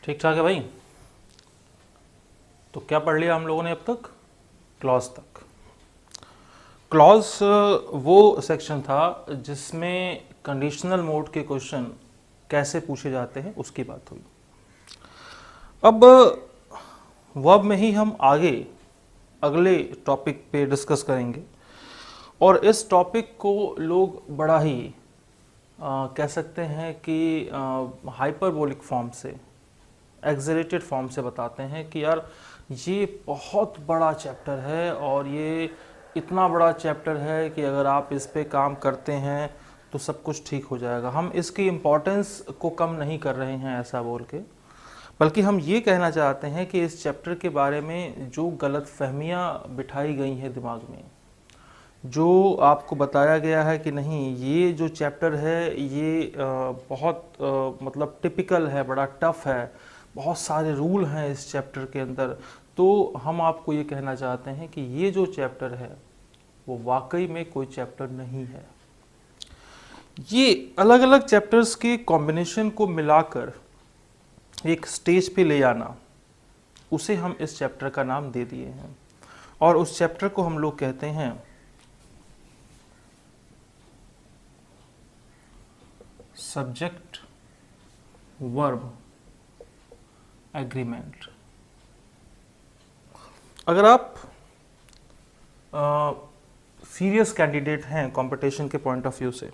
ठीक ठाक है भाई। तो क्या पढ़ लिया हम लोगों ने अब तक? क्लॉज तक। क्लॉज वो सेक्शन था जिसमें कंडीशनल मोड के क्वेश्चन कैसे पूछे जाते हैं उसकी बात हुई। अब वर्ब में ही हम आगे अगले टॉपिक पे डिस्कस करेंगे और इस टॉपिक को लोग बड़ा ही कह सकते हैं कि हाइपरबोलिक फॉर्म से, एक्सरेटेड फॉर्म से बताते हैं कि यार ये बहुत बड़ा चैप्टर है और ये इतना बड़ा चैप्टर है कि अगर आप इस पे काम करते हैं तो सब कुछ ठीक हो जाएगा। हम इसकी इम्पोर्टेंस को कम नहीं कर रहे हैं ऐसा बोल के, बल्कि हम ये कहना चाहते हैं कि इस चैप्टर के बारे में जो गलत फहमियाँ बिठाई गई हैं दिमाग में, जो आपको बताया गया है कि नहीं ये जो चैप्टर है ये बहुत मतलब टिपिकल है, बड़ा टफ है, बहुत सारे रूल हैं इस चैप्टर के अंदर, तो हम आपको ये कहना चाहते हैं कि ये जो चैप्टर है वो वाकई में कोई चैप्टर नहीं है। ये अलग अलग चैप्टर्स के कॉम्बिनेशन को मिलाकर एक स्टेज पे ले आना, उसे हम इस चैप्टर का नाम दे दिए हैं और उस चैप्टर को हम लोग कहते हैं सब्जेक्ट वर्ब एग्रीमेंट। अगर आप सीरियस कैंडिडेट हैं कंपटीशन के पॉइंट ऑफ व्यू से,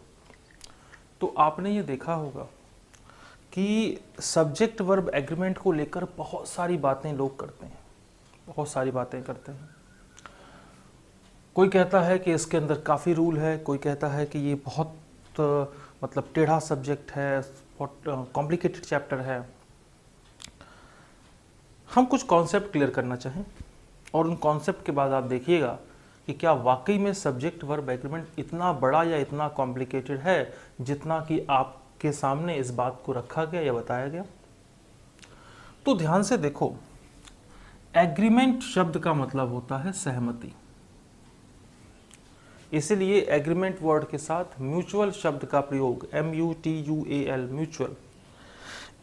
तो आपने ये देखा होगा कि सब्जेक्ट वर्ब एग्रीमेंट को लेकर बहुत सारी बातें लोग करते हैं, बहुत सारी बातें करते हैं। कोई कहता है कि इसके अंदर काफ़ी रूल है, कोई कहता है कि ये बहुत मतलब टेढ़ा सब्जेक्ट है, बहुत कॉम्प्लिकेटेड चैप्टर है। हम कुछ कॉन्सेप्ट क्लियर करना चाहें और उन कॉन्सेप्ट के बाद आप देखिएगा कि क्या वाकई में सब्जेक्ट वर्ब एग्रीमेंट इतना बड़ा या इतना कॉम्प्लिकेटेड है जितना कि आपके सामने इस बात को रखा गया या बताया गया। तो ध्यान से देखो, एग्रीमेंट शब्द का मतलब होता है सहमति, इसलिए एग्रीमेंट वर्ड के साथ म्यूचुअल शब्द का प्रयोग, MUTUAL म्यूचुअल,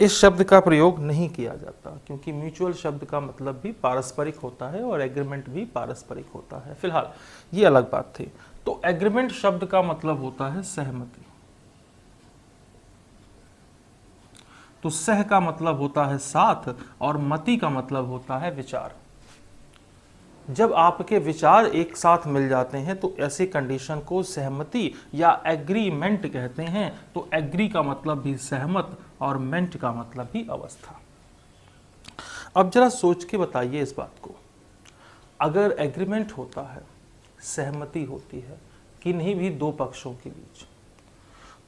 इस शब्द का प्रयोग नहीं किया जाता क्योंकि म्यूचुअल शब्द का मतलब भी पारस्परिक होता है और एग्रीमेंट भी पारस्परिक होता है। फिलहाल ये अलग बात थी। तो एग्रीमेंट शब्द का मतलब होता है सहमति, तो सह का मतलब होता है साथ और मति का मतलब होता है विचार। जब आपके विचार एक साथ मिल जाते हैं तो ऐसी कंडीशन को सहमति या एग्रीमेंट कहते हैं। तो एग्री का मतलब भी सहमत और मेंट का मतलब भी अवस्था। अब जरा सोच के बताइए इस बात को, अगर एग्रीमेंट होता है, सहमति होती है किन्हीं भी दो पक्षों के बीच,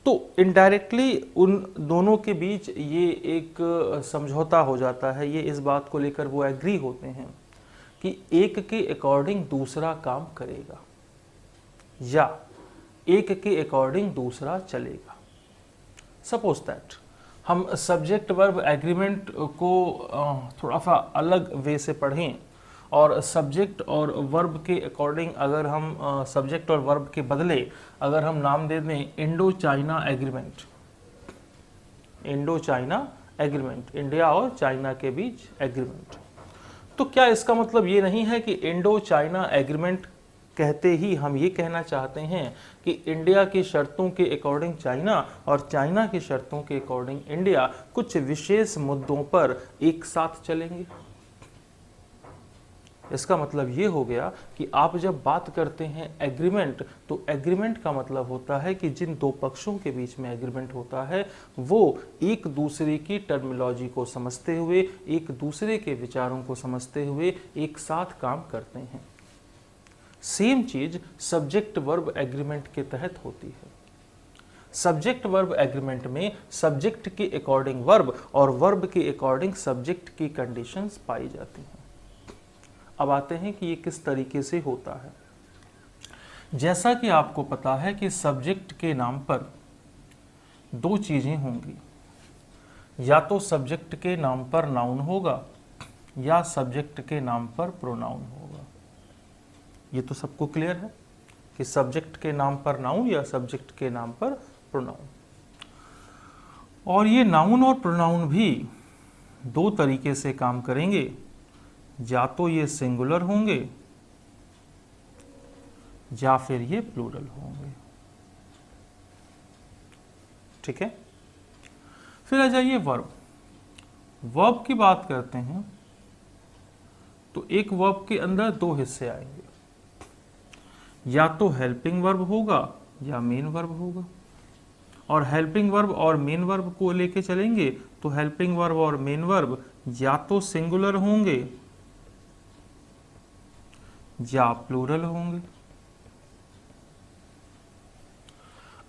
तो इनडायरेक्टली उन दोनों के बीच ये एक समझौता हो जाता है। ये इस बात को लेकर वो एग्री होते हैं कि एक के अकॉर्डिंग दूसरा काम करेगा या एक के अकॉर्डिंग दूसरा चलेगा। सपोज दैट हम सब्जेक्ट वर्ब एग्रीमेंट को थोड़ा सा अलग वे से पढ़ें और सब्जेक्ट और वर्ब के अकॉर्डिंग अगर हम सब्जेक्ट और वर्ब के बदले अगर हम नाम दे दें Indo China agreement, Indo China agreement, India और चाइना के बीच एग्रीमेंट, तो क्या इसका मतलब ये नहीं है कि इंडो चाइना एग्रीमेंट कहते ही हम ये कहना चाहते हैं कि इंडिया की शर्तों के अकॉर्डिंग चाइना और चाइना की शर्तों के अकॉर्डिंग इंडिया कुछ विशेष मुद्दों पर एक साथ चलेंगे? इसका मतलब ये हो गया कि आप जब बात करते हैं एग्रीमेंट, तो एग्रीमेंट का मतलब होता है कि जिन दो पक्षों के बीच में एग्रीमेंट होता है वो एक दूसरे की टर्मिनोलॉजी को समझते हुए, एक दूसरे के विचारों को समझते हुए एक साथ काम करते हैं। सेम चीज सब्जेक्ट वर्ब एग्रीमेंट के तहत होती है। सब्जेक्ट वर्ब एग्रीमेंट में सब्जेक्ट के अकॉर्डिंग वर्ब और वर्ब के अकॉर्डिंग सब्जेक्ट की कंडीशंस पाई जाती हैं। अब आते हैं कि ये किस तरीके से होता है। जैसा कि आपको पता है कि सब्जेक्ट के नाम पर दो चीजें होंगी, या तो सब्जेक्ट के नाम पर नाउन होगा या सब्जेक्ट के नाम पर प्रोनाउन होगा। ये तो सबको क्लियर है कि सब्जेक्ट के नाम पर नाउन या सब्जेक्ट के नाम पर प्रोनाउन। और ये नाउन और प्रोनाउन भी दो तरीके से काम करेंगे, या तो ये सिंगुलर होंगे या फिर ये प्लूरल होंगे। ठीक है, फिर आ जाइए वर्ब। वर्ब की बात करते हैं तो एक वर्ब के अंदर दो हिस्से आएंगे, या तो हेल्पिंग वर्ब होगा या मेन वर्ब होगा। और हेल्पिंग वर्ब और मेन वर्ब को लेके चलेंगे तो हेल्पिंग वर्ब और मेन वर्ब या तो सिंगुलर होंगे या प्लूरल होंगे।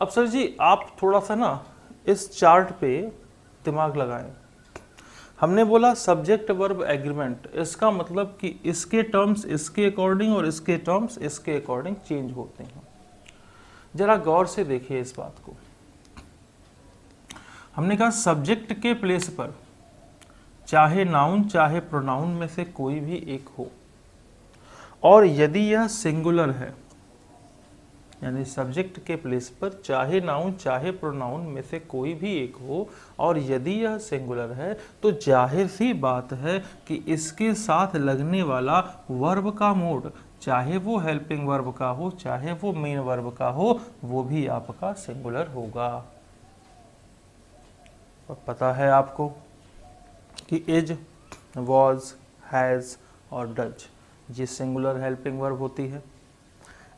अब सर जी आप थोड़ा सा ना इस चार्ट पे दिमाग लगाएं। हमने बोला सब्जेक्ट वर्ब एग्रीमेंट, इसका मतलब कि इसके टर्म्स इसके अकॉर्डिंग और इसके टर्म्स इसके अकॉर्डिंग चेंज होते हैं। जरा गौर से देखिए इस बात को। हमने कहा सब्जेक्ट के प्लेस पर चाहे नाउन चाहे प्रोनाउन में से कोई भी एक हो, और यदि यह सिंगुलर है, यानी सब्जेक्ट के प्लेस पर चाहे नाउन चाहे प्रोनाउन में से कोई भी एक हो और यदि यह सिंगुलर है, तो जाहिर सी बात है कि इसके साथ लगने वाला वर्ब का मोड, चाहे वो हेल्पिंग वर्ब का हो चाहे वो मेन वर्ब का हो, वो भी आपका सिंगुलर होगा। और पता है आपको कि इज, वॉज, हैज़ और डज ये सिंगुलर हेल्पिंग वर्ब होती है।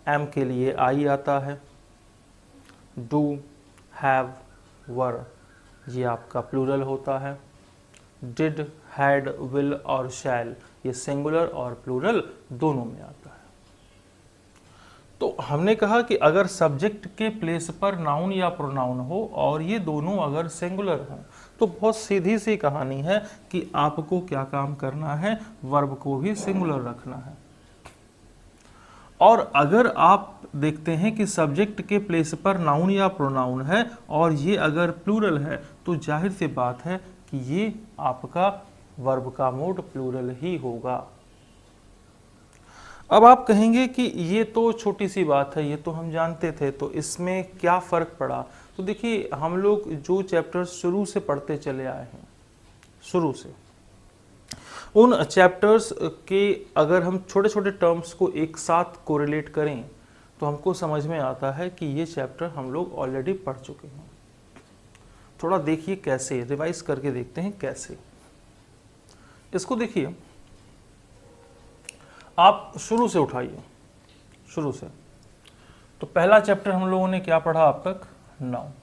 एम के लिए आई आता है, डू, हैव, वर ये आपका प्लूरल होता है। डिड, हैड, विल और शैल ये सिंगुलर और प्लूरल दोनों में आता है। तो हमने कहा कि अगर सब्जेक्ट के प्लेस पर नाउन या प्रोनाउन हो और ये दोनों अगर सिंगुलर हों, तो बहुत सीधी सी कहानी है कि आपको क्या काम करना है, वर्ब को भी सिंगुलर रखना है। और अगर आप देखते हैं कि सब्जेक्ट के प्लेस पर नाउन या प्रोनाउन है और ये अगर प्लूरल है, तो जाहिर सी बात है कि ये आपका वर्ब का मोड प्लूरल ही होगा। अब आप कहेंगे कि ये तो छोटी सी बात है, ये तो हम जानते थे, तो इसमें क्या फ़र्क पड़ा? तो देखिए हम लोग जो चैप्टर्स शुरू से पढ़ते चले आए हैं, शुरू से उन चैप्टर्स के अगर हम छोटे छोटे टर्म्स को एक साथ कोरिलेट करें तो हमको समझ में आता है कि ये चैप्टर हम लोग ऑलरेडी पढ़ चुके हैं। थोड़ा देखिए कैसे, रिवाइज करके देखते हैं कैसे। इसको देखिए, आप शुरू से उठाइए, शुरू से। तो पहला चैप्टर हम लोगों ने क्या पढ़ा अब तक? नाउन।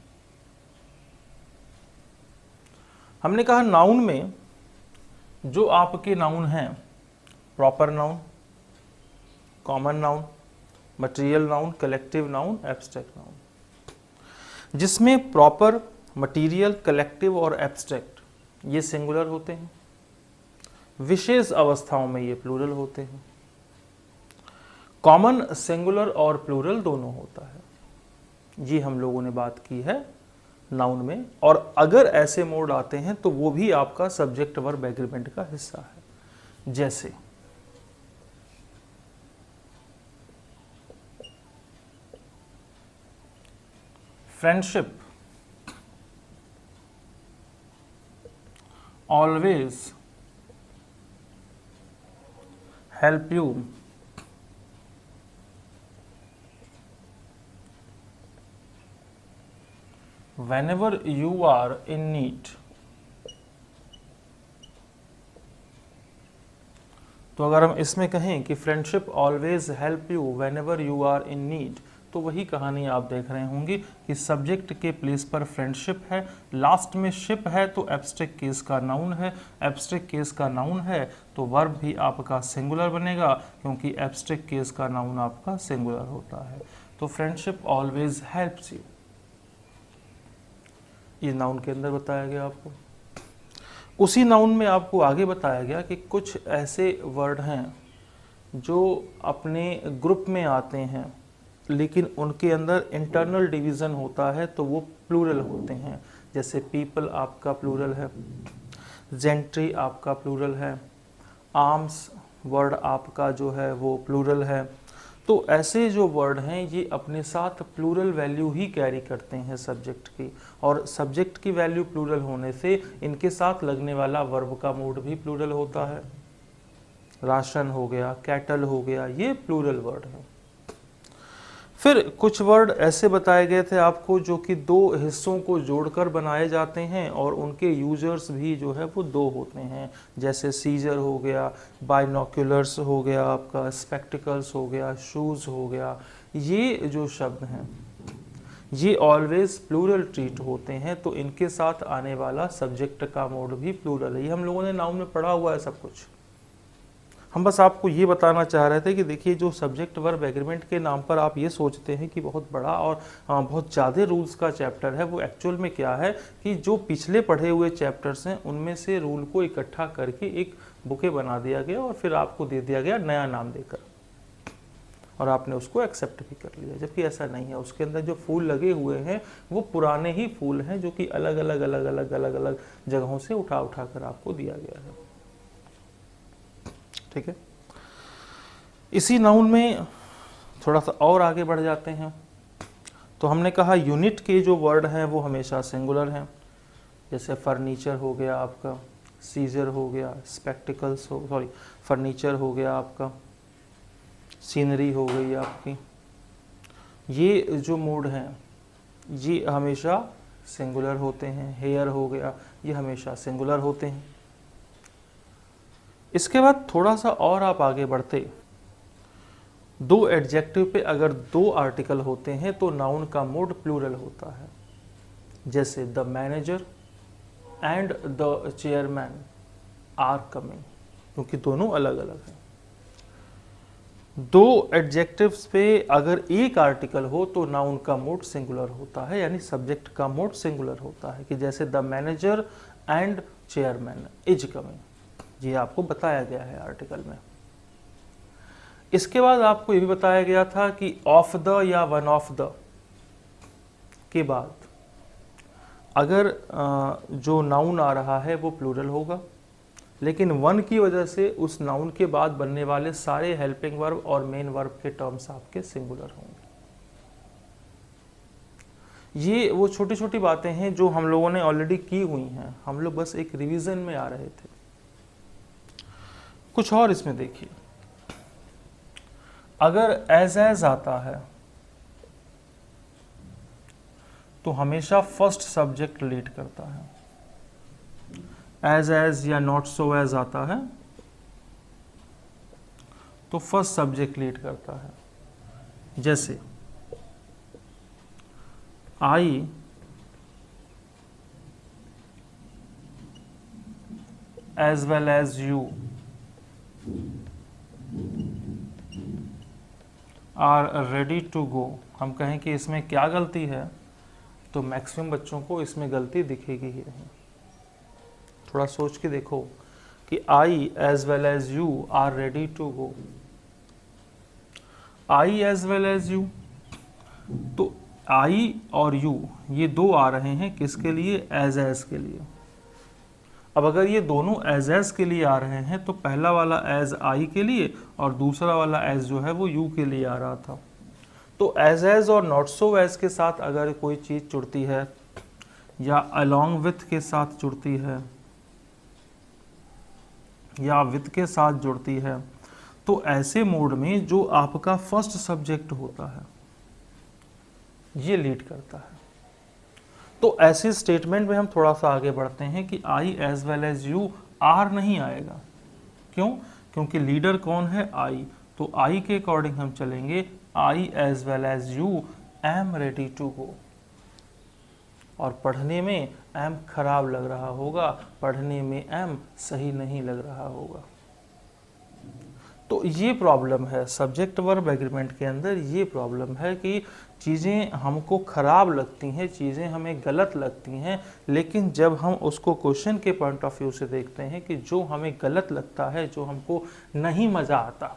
हमने कहा नाउन में जो आपके नाउन हैं, proper noun, common noun, material noun, collective noun, abstract noun, जिसमें प्रॉपर, मटेरियल, कलेक्टिव और एब्स्ट्रैक्ट ये सिंगुलर होते हैं, विशेष अवस्थाओं में ये प्लूरल होते हैं। कॉमन सिंगुलर और प्लूरल दोनों होता है, ये हम लोगों ने बात की है नाउन में। और अगर ऐसे मोड आते हैं तो वो भी आपका सब्जेक्ट वर्ब एग्रीमेंट का हिस्सा है। जैसे friendship, always, help you, whenever you are in need। तो अगर हम इसमें कहें कि friendship always help you whenever you are in need, तो वही कहानी आप देख रहे होंगे कि सब्जेक्ट के प्लेस पर फ्रेंडशिप है, लास्ट में शिप है तो एब्स्ट्रैक्ट केस का नाउन है, एब्स्ट्रैक्ट केस का नाउन है तो वर्ब भी आपका सिंगुलर बनेगा, क्योंकि एब्स्ट्रैक्ट केस का नाउन आपका सिंगुलर होता है। तो फ्रेंडशिप ऑलवेज हेल्प्स यू, ये नाउन के अंदर बताया गया आपको। उसी नाउन में आपको आगे बताया गया कि कुछ ऐसे वर्ड हैं जो अपने ग्रुप में आते हैं लेकिन उनके अंदर इंटरनल डिवीज़न होता है तो वो प्लूरल होते हैं। जैसे पीपल आपका प्लूरल है, जेंट्री आपका प्लूरल है, आर्म्स वर्ड आपका जो है वो प्लूरल है, तो ऐसे जो वर्ड हैं ये अपने साथ प्लूरल वैल्यू ही कैरी करते हैं सब्जेक्ट की, और सब्जेक्ट की वैल्यू प्लूरल होने से इनके साथ लगने वाला वर्ब का मोड भी प्लूरल होता है। राशन हो गया, कैटल हो गया, ये प्लूरल वर्ड है। फिर कुछ वर्ड ऐसे बताए गए थे आपको जो कि दो हिस्सों को जोड़कर बनाए जाते हैं और उनके यूजर्स भी जो है वो दो होते हैं, जैसे सीजर हो गया, बाइनोक्यूलर्स हो गया, आपका स्पेक्टिकल्स हो गया, शूज़ हो गया। ये जो शब्द हैं ये ऑलवेज प्लूरल ट्रीट होते हैं, तो इनके साथ आने वाला सब्जेक्ट का मोड भी प्लूरल है। ये हम लोगों ने नाउन में पढ़ा हुआ है सब कुछ। हम बस आपको ये बताना चाह रहे थे कि देखिए जो सब्जेक्ट वर्ब एग्रीमेंट के नाम पर आप ये सोचते हैं कि बहुत बड़ा और बहुत ज़्यादा रूल्स का चैप्टर है, वो एक्चुअल में क्या है कि जो पिछले पढ़े हुए चैप्टर्स हैं उनमें से रूल को इकट्ठा करके एक बुके बना दिया गया और फिर आपको दे दिया गया नया नाम देकर, और आपने उसको एक्सेप्ट भी कर लिया। जबकि ऐसा नहीं है, उसके अंदर जो फूल लगे हुए हैं वो पुराने ही फूल हैं जो कि अलग अलग अलग अलग अलग अलग जगहों से उठा उठा कर आपको दिया गया है। ठीक है, इसी नाउन में थोड़ा सा और आगे बढ़ जाते हैं। तो हमने कहा यूनिट के जो वर्ड हैं वो हमेशा सिंगुलर हैं, जैसे फर्नीचर हो गया आपका, सीजर हो गया, स्पेक्टिकल्स हो सॉरी फर्नीचर हो गया आपका, सीनरी हो गई आपकी। ये जो मोड हैं ये हमेशा सिंगुलर होते हैं। हेयर हो गया, ये हमेशा सिंगुलर होते हैं। इसके बाद थोड़ा सा और आप आगे बढ़ते, दो एडजेक्टिव पे अगर दो आर्टिकल होते हैं तो नाउन का मोड प्लूरल होता है, जैसे the manager and the chairman are coming, क्योंकि दोनों अलग अलग हैं। दो एडजेक्टिव्स पे अगर एक आर्टिकल हो तो नाउन का मोड सिंगुलर होता है, यानी सब्जेक्ट का मोड सिंगुलर होता है, कि जैसे the manager and chairman is coming, ये आपको बताया गया है आर्टिकल में। इसके बाद आपको ये भी बताया गया था कि ऑफ द या वन ऑफ द के बाद अगर जो नाउन आ रहा है वो प्लूरल होगा, लेकिन वन की वजह से उस नाउन के बाद बनने वाले सारे हेल्पिंग वर्ब और मेन वर्ब के टर्म्स आपके सिंगुलर होंगे। ये वो छोटी छोटी बातें हैं जो हम लोगों ने ऑलरेडी की हुई हैं, हम लोग बस एक रिवीजन में आ रहे थे। कुछ और इसमें देखिए, अगर एज आता है तो हमेशा फर्स्ट सब्जेक्ट लीड करता है। एज या नॉट सो एज आता है तो फर्स्ट सब्जेक्ट लीड करता है, जैसे I as well as you are ready to go. हम कहें कि इसमें क्या गलती है, तो मैक्सिमम बच्चों को इसमें गलती दिखेगी ही नहीं। थोड़ा सोच के देखो कि I as well as you are ready to go, I as well as you, तो आई और यू ये दो आ रहे हैं किसके लिए, एज के लिए। अब अगर ये दोनों एज के लिए आ रहे हैं तो पहला वाला एज आई के लिए और दूसरा वाला एज जो है वो यू के लिए आ रहा था। तो एज और नॉट सो एज के साथ अगर कोई चीज़ जुड़ती है या अलोंग विथ के साथ जुड़ती है या विथ के साथ जुड़ती है, तो ऐसे मोड में जो आपका फर्स्ट सब्जेक्ट होता है ये लीड करता है। तो ऐसे स्टेटमेंट में हम थोड़ा सा आगे बढ़ते हैं कि I as well as you are नहीं आएगा। क्यों? क्योंकि लीडर कौन है, आई। तो आई के अकॉर्डिंग हम चलेंगे, I as well as you am ready to go. और पढ़ने में एम खराब लग रहा होगा, पढ़ने में एम सही नहीं लग रहा होगा। तो ये प्रॉब्लम है सब्जेक्ट वर्ब एग्रीमेंट के अंदर, ये प्रॉब्लम है कि चीज़ें हमको ख़राब लगती हैं, चीज़ें हमें गलत लगती हैं, लेकिन जब हम उसको क्वेश्चन के पॉइंट ऑफ व्यू से देखते हैं कि जो हमें गलत लगता है, जो हमको नहीं मज़ा आता,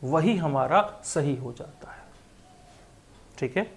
वही हमारा सही हो जाता है। ठीक है।